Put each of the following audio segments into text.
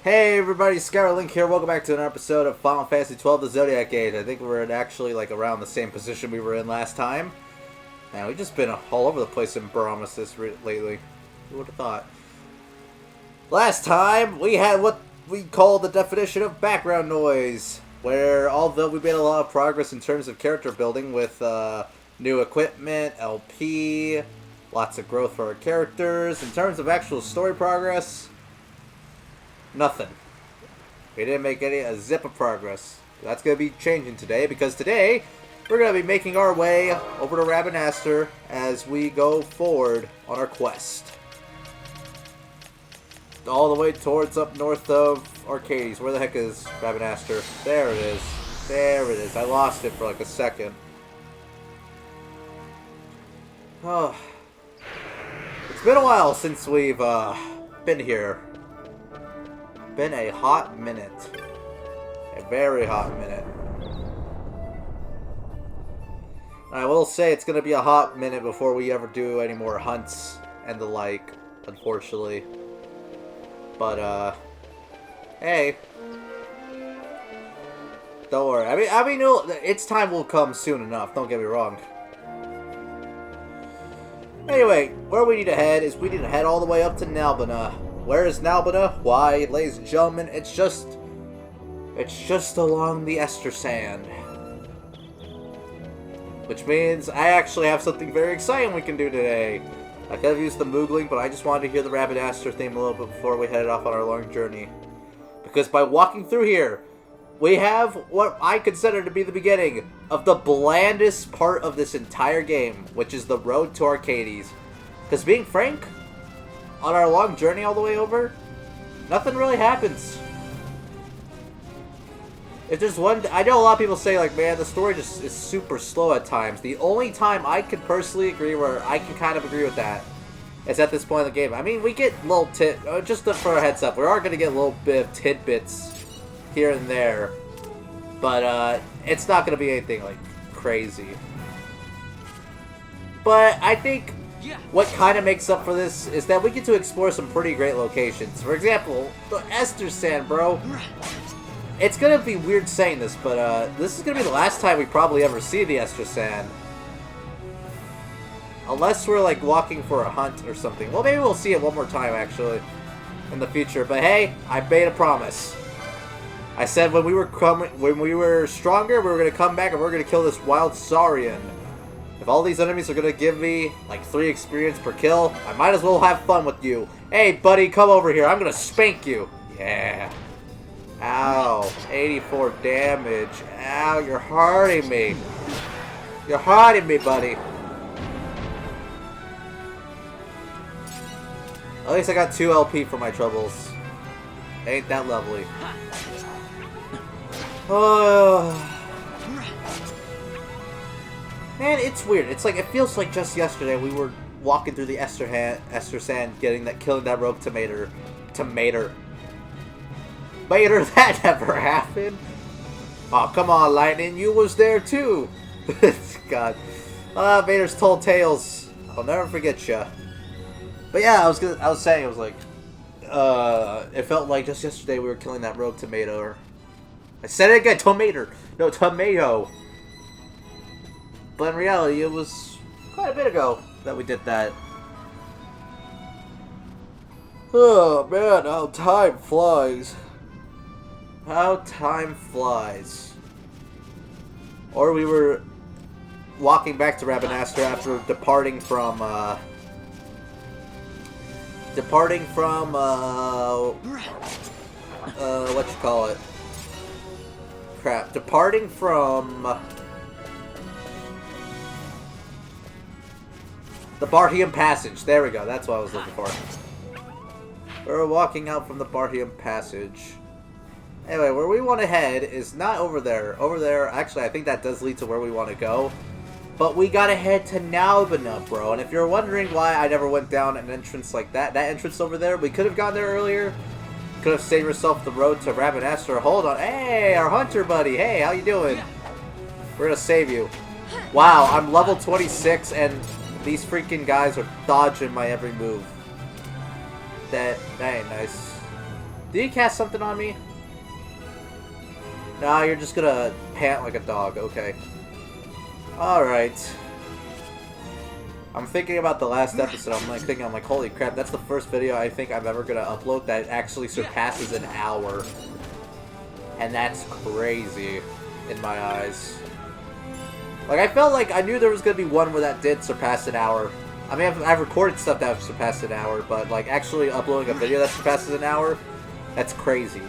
Hey everybody, Link here. Welcome back to another episode of Final Fantasy XII: The Zodiac Age. I think we're actually around the same position we were in last time. Man, we've just been all over the place in Baromesis lately. Who would have thought? Last time, we had what we call the definition of background noise, where although we made a lot of progress in terms of character building with new equipment, LP, lots of growth for our characters, in terms of actual story progress, nothing. We didn't make a zip of progress. That's going to be changing today, because today we're going to be making our way over to Rabanastre as we go forward on our quest. All the way towards up north of Arcades. Where the heck is Rabanastre? There it is. There it is. I lost it for like a second. Oh. It's been a while since we've been here. Been a hot minute. A very hot minute. I will say it's going to be a hot minute before we ever do any more hunts and the like, unfortunately. But, hey. Don't worry. I mean, its time will come soon enough, don't get me wrong. Anyway, where we need to head is we need to head all the way up to Nalbina. Where is Nalbina? Why, ladies and gentlemen, it's just along the Ester Sand. Which means I actually have something very exciting we can do today. I could have used the Moogling, but I just wanted to hear the Rabanastre theme a little bit before we headed off on our long journey. Because by walking through here, we have what I consider to be the beginning of the blandest part of this entire game, which is the road to Arcades. Because being frank, on our long journey all the way over, nothing really happens. If there's one, I know a lot of people say like, man, the story just is super slow at times. The only time I could personally agree where I can kind of agree with that is at this point in the game. I mean, we get little just for a heads up, we are going to get a little bit of tidbits here and there, but it's not going to be anything like crazy. But I think what kind of makes up for this is that we get to explore some pretty great locations. For example, the Ester Sand, bro. It's gonna be weird saying this, but this is gonna be the last time we probably ever see the Ester Sand. Unless we're like walking for a hunt or something. Well, maybe we'll see it one more time actually in the future. But hey, I made a promise. I said when we were stronger, we were gonna come back and we're gonna kill this wild Saurian. If all these enemies are gonna give me like 3 experience per kill, I might as well have fun with you. Hey, buddy, come over here. I'm gonna spank you. Yeah. Ow, 84 damage. Ow, you're hurting me. You're hurting me, buddy. At least I got 2 LP for my troubles. Ain't that lovely. Oh. Man, it's weird. It's like, it feels like just yesterday we were walking through the Ester Sand, killing that rogue tomato. Mater, that never happened. Oh, come on, Lightning, you was there too. God. Vader's told tales. I'll never forget ya. But yeah, I was saying, it was like, it felt like just yesterday we were killing that rogue tomato. Or I said it again, tomato. No, tomato. But in reality, it was quite a bit ago that we did that. Oh man, how time flies. How time flies. Or we were walking back to Rabanastre after departing from what you call it? Crap. Departing from the Barhium Passage. There we go. That's what I was looking for. We're walking out from the Barhium Passage. Anyway, where we want to head is not over there. Over there, actually, I think that does lead to where we want to go. But we gotta head to Nalbina, bro. And if you're wondering why I never went down an entrance like that entrance over there, we could have gone there earlier. Could have saved yourself the road to Rabanastre. Hold on. Hey, our hunter buddy. Hey, how you doing? We're gonna save you. Wow, I'm level 26 and these freaking guys are dodging my every move. That ain't nice. Did you cast something on me? Nah, you're just gonna pant like a dog. Okay. Alright. I'm thinking about the last episode. I'm like, holy crap, that's the first video I think I'm ever gonna upload that actually surpasses an hour. And that's crazy in my eyes. Like, I felt like I knew there was gonna be one where that did surpass an hour. I mean, I've recorded stuff that surpassed an hour, but like actually uploading a video that surpasses an hour, that's crazy.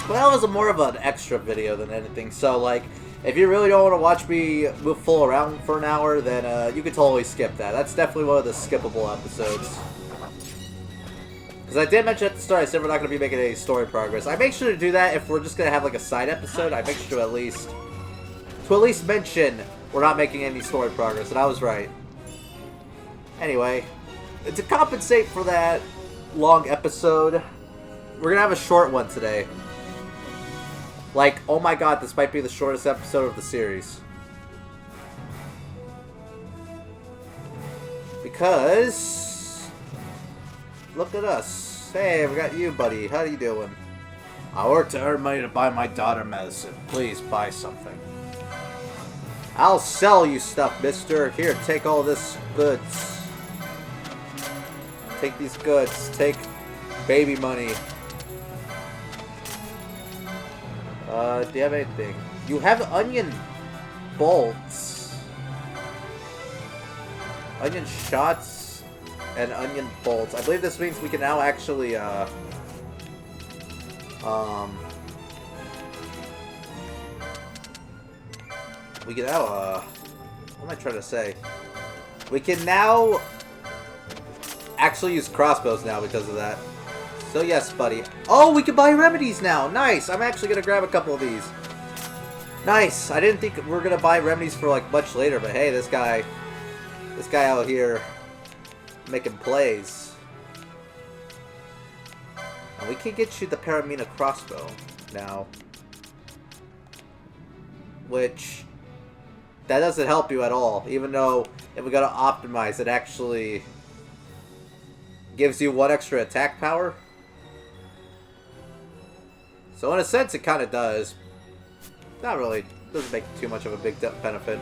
But that was more of an extra video than anything, so like, if you really don't want to watch me move full around for an hour, then you could totally skip that. That's definitely one of the skippable episodes. Because I did mention at the start, I said we're not going to be making any story progress. I make sure to do that if we're just going to have like a side episode. I make sure to at least mention we're not making any story progress, and I was right. Anyway, to compensate for that long episode, we're going to have a short one today. Like, oh my god, this might be the shortest episode of the series. Because... look at us. Hey, we got you, buddy. How you doing? I work to earn money to buy my daughter medicine. Please buy something. I'll sell you stuff, mister. Here, take all this goods. Take these goods. Take baby money. Do you have anything? You have onion bolts. Onion shots and onion bolts. I believe this means we can now actually, we can now, what am I trying to say? We can now actually use crossbows now because of that. So yes, buddy. Oh, we can buy remedies now! Nice! I'm actually gonna grab a couple of these. Nice! I didn't think we were gonna buy remedies for, like, much later, but hey, this guy out here making plays. And we can get you the Paramina crossbow now. Which, that doesn't help you at all, even though if we go to optimize, it actually gives you 1 extra attack power. So in a sense, it kind of does. Not really. Doesn't make too much of a big benefit.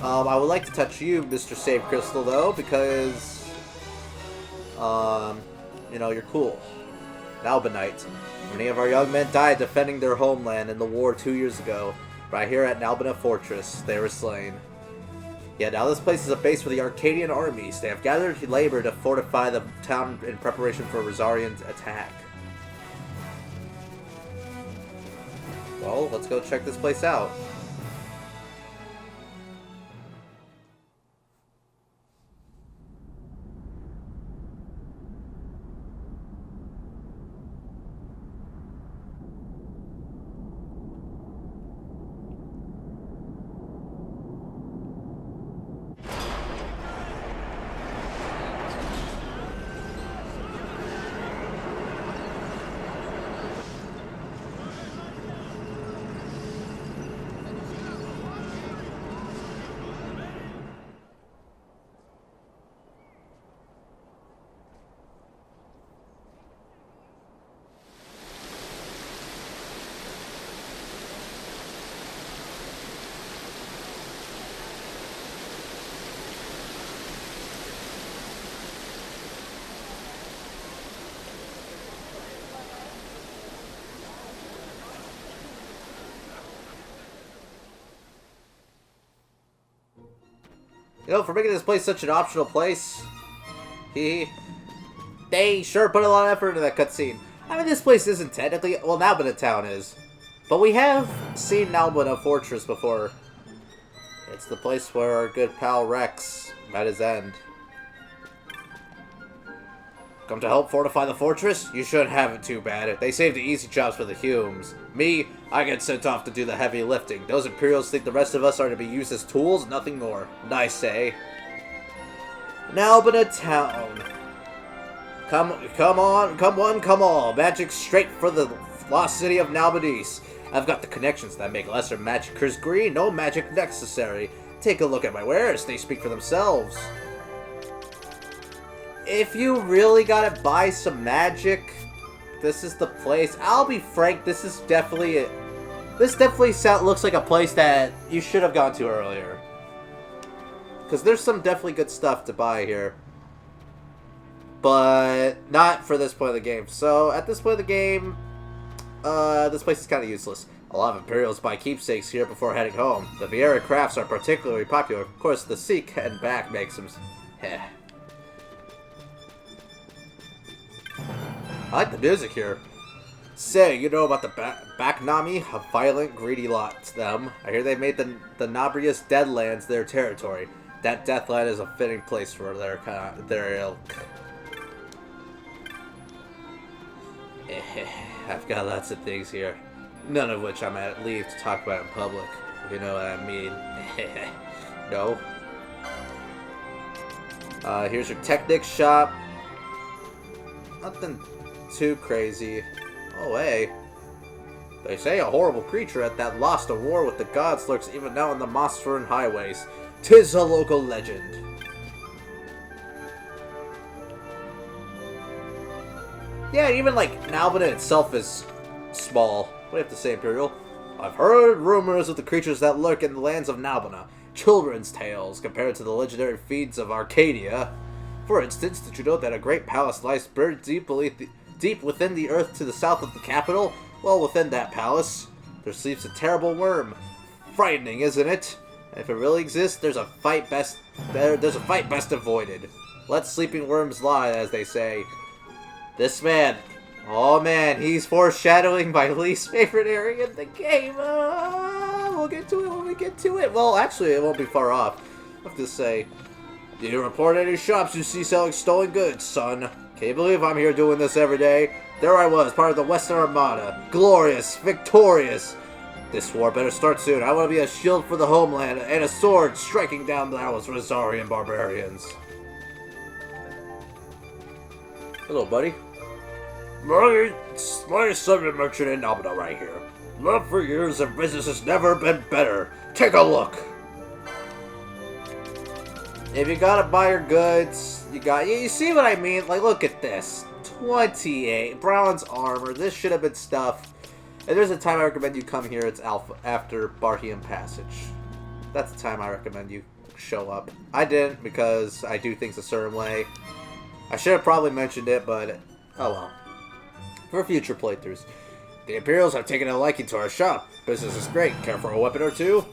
I would like to touch you, Mr. Save Crystal, though, because, you know, you're cool. Nalbinite. Many of our young men died defending their homeland in the war 2 years ago. Right here at Nalbina Fortress, they were slain. Yet now this place is a base for the Arcadian armies. They have gathered labor to fortify the town in preparation for Rosarian's attack. Well, let's go check this place out. You know, for making this place such an optional place, they sure put a lot of effort into that cutscene. I mean, this place isn't technically, well, Nalbina Town is, but we have seen Nalbina Fortress before. It's the place where our good pal Rex met his end. Come to help fortify the fortress? You shouldn't have it too bad. They save the easy jobs for the Humes. Me, I get sent off to do the heavy lifting. Those Imperials think the rest of us are to be used as tools, nothing more. Nice, eh? Nalbina Town. Come on, come one, come all. Magic straight for the lost city of Nalbinese. I've got the connections that make lesser magicers green. No magic necessary. Take a look at my wares. They speak for themselves. if you really gotta buy some magic, this is the place. I'll be frank, this is definitely it. This definitely looks like a place that you should have gone to earlier. Because there's some definitely good stuff to buy here. But not for this point of the game. So, at this point of the game, this place is kind of useless. A lot of Imperials buy keepsakes here before heading home. The Vieira crafts are particularly popular. Of course, the Seek and back makes them... Heh. I like the music here. Say, you know about the Baknami? A violent, greedy lot to them. I hear they made the Nabrius Deadlands their territory. That Deathland is a fitting place for their ilk. I've got lots of things here. None of which I'm at leave to talk about in public. You know what I mean. No? Here's your Technic shop. Nothing too crazy. Oh, hey. They say a horrible creature at that lost a war with the gods lurks even now on the Mosphern highways. 'Tis a local legend. Yeah, even like Nalbina itself is small. What do you have to say, Imperial? I've heard rumors of the creatures that lurk in the lands of Nalbina. Children's tales compared to the legendary feats of Arcadia. For instance, did you know that a great palace lies buried deep within the earth to the south of the capital? Well, within that palace, there sleeps a terrible worm. Frightening, isn't it? If it really exists, there's a fight best avoided. Let sleeping worms lie, as they say. This man, oh man, he's foreshadowing my least favorite area in the game. We'll get to it when we get to it. Well, actually, it won't be far off. I have to say, do you report any shops you see selling stolen goods, son? Can you believe I'm here doing this every day? There I was, part of the Western Armada. Glorious, victorious. This war better start soon. I want to be a shield for the homeland and a sword striking down those Rosarian barbarians. Hello, buddy. My subject merchant in Nalbina right here. Love for years and business has never been better. Take a look. If you gotta buy your goods, you see what I mean? Like, look at this. 28. Bronze armor. This should have been stuff. If there's a time I recommend you come here, it's after Barhian Passage. That's the time I recommend you show up. I didn't because I do things a certain way. I should have probably mentioned it, but oh well. For future playthroughs. The Imperials have taken a liking to our shop. Business is great. Care for a weapon or two?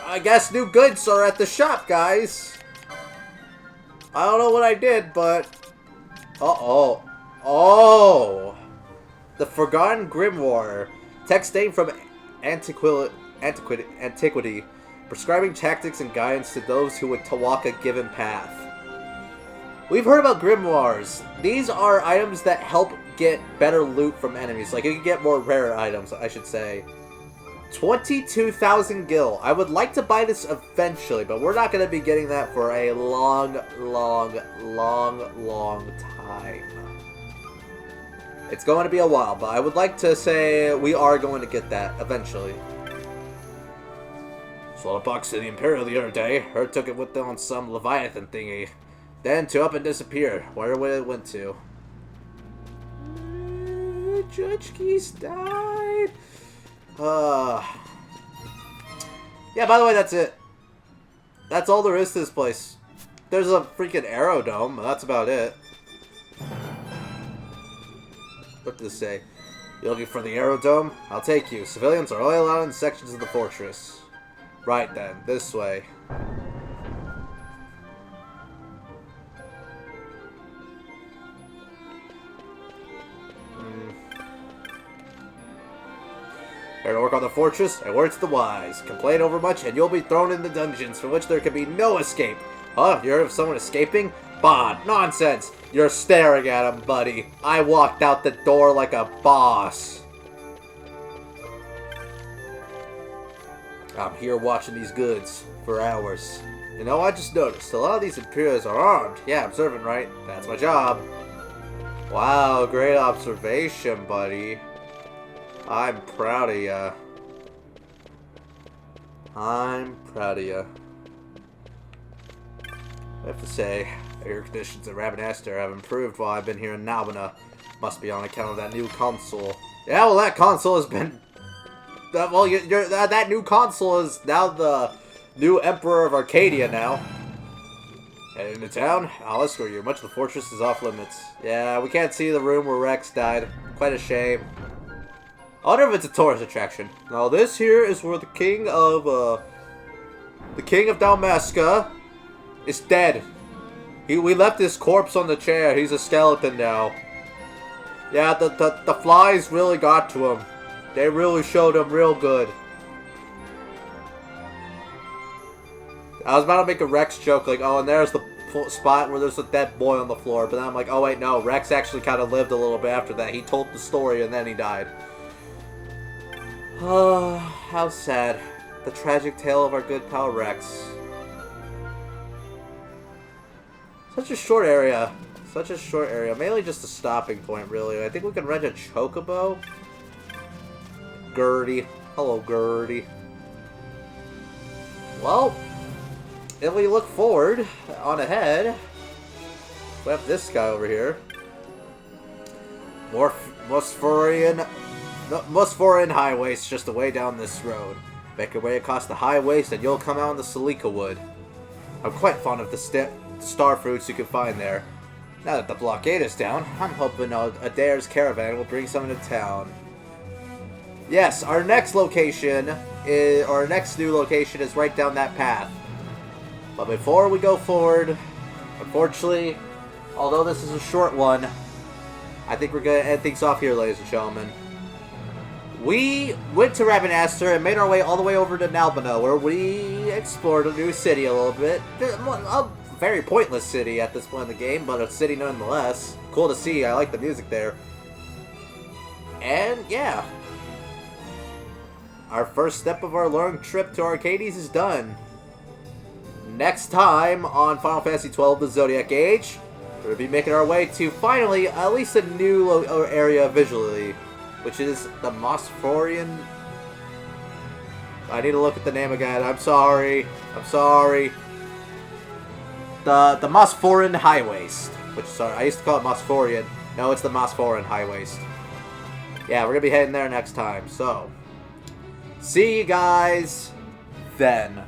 I guess new goods are at the shop, guys. I don't know what I did, but... Uh-oh. Oh! The Forgotten Grimoire. Text dating from antiquity. Prescribing tactics and guidance to those who would walk a given path. We've heard about grimoires. These are items that help get better loot from enemies. Like, you can get more rare items, I should say. 22,000 gil. I would like to buy this eventually, but we're not going to be getting that for a long time. It's going to be a while, but I would like to say we are going to get that eventually. Sold a box to the Imperial the other day. Heard took it with them on some Leviathan thingy. Then to up and disappear. Where would it went to? Judge Keys died. Yeah, by the way, that's it. That's all there is to this place. There's a freaking aerodome, but that's about it. What does it say? You looking for the aerodome? I'll take you. Civilians are only allowed in sections of the fortress. Right then, this way. Here to work on the fortress, and words to the wise. Complain over much, and you'll be thrown in the dungeons, from which there can be no escape. Huh? You heard of someone escaping? Bah, nonsense! You're staring at him, buddy. I walked out the door like a boss. I'm here watching these goods for hours. You know, I just noticed a lot of these Imperials are armed. Yeah, observant, right? That's my job. Wow, great observation, buddy. I'm proud of ya. I'm proud of ya. I have to say, Air conditions at Rabanastre have improved while I've been here in Nalbina. Must be on account of that new console. Yeah, well, that console has been... Well, that new console is now the new Emperor of Arcadia now. Heading into town? I'll escort you. Much of the fortress is off limits. Yeah, we can't see the room where Rex died. Quite a shame. I wonder if it's a tourist attraction. Now, this here is where the king of Dalmasca is dead. We left his corpse on the chair. He's a skeleton now. Yeah, the flies really got to him. They really showed him real good. I was about to make a Rex joke, like, oh, and there's the spot where there's a dead boy on the floor. But then I'm like, oh, wait, no. Rex actually kind of lived a little bit after that. He told the story, and then he died. Oh, how sad. The tragic tale of our good pal Rex. Such a short area. Such a short area. Mainly just a stopping point, really. I think we can rent a chocobo. Gertie. Hello, Gertie. Well, if we look forward, on ahead, we have this guy over here. Musforian High Waste, just a way down this road. Make your way across the High Waste and you'll come out in the Silica Wood. I'm quite fond of the star fruits you can find there. Now that the blockade is down, I'm hoping Adair's caravan will bring some into town. Yes, our next location our next new location is right down that path. But before we go forward, unfortunately, although this is a short one, I think we're going to end things off here, ladies and gentlemen. We went to Rabanastre and made our way all the way over to Nalbina, where we explored a new city a little bit. A very pointless city at this point in the game, but a city nonetheless. Cool to see, I like the music there. And yeah. Our first step of our long trip to Arcades is done. Next time on Final Fantasy XII The Zodiac Age, we'll be making our way to finally at least a new area visually, which is the Mosphorian. I need to look at the name again. I'm sorry. I'm sorry. The Mosphorian High Waste. Which, sorry, I used to call it Mosphorian. No, it's the Mosphorian High Waste. Yeah, we're gonna be heading there next time. So, see you guys then.